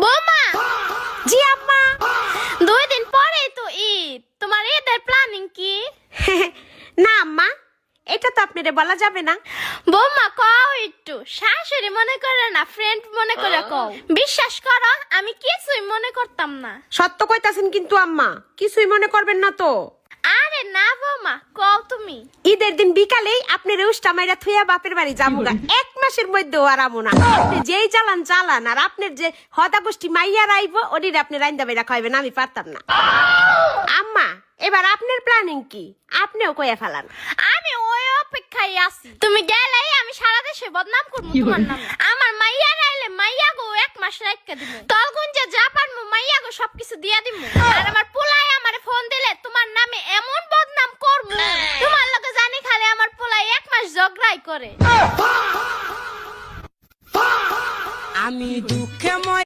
বৌমা, জি আম্মা। 2 দিন পরেই তো ঈদ, তোমার ঈদের প্ল্যানিং কি? না আম্মা, এটা তো আপনারে বলা যাবে না। বৌমা কও একটু, শাশুড়ি মনে করে না, ফ্রেন্ড মনে করে কও। বিশ্বাস করো আমি কিছুই মনে করতাম না। সত্য কইতাছেন কিন্তু আম্মা, কিছুই মনে করবেন না তো। আরে না বৌমা, কও তুমি। ঈদের দিন বিকালেই আপনি রেউস্টা মাইরা থুইয়া বাপের বাড়ি যাবুগা। 1 মাসের মধ্যে আরামো না। আপনি যেই চালান চালান, আর আপনার যে হদা গোষ্ঠী মাইয়া রাইব ওদিন আপনি রাইন্দা বাইরা খাইবেন, আমি পারতাম না। আম্মা, এবার আপনার প্ল্যানিং কি? আপনিও কইয়া ফেলান। আমি ওই অপেক্ষায় আছি, তুমি গেলেই আমি সারা দেশে বদনাম করবো তোমার নামে। আমার মাইয়া রাইলে মাইয়া গো 1 মাস রাইখা দিব, তলগুঞ্জে যা পারমু মাইয়া গো সবকিছু দিয়া দিব। আর আমার পোলাই আমারে ফোন দিলে তোমার নামে এমন বদনাম করবো, তোমার লগে জানি খালি আমার পোলাই 1 মাস ঝগড়াই করে। আমি দুঃখে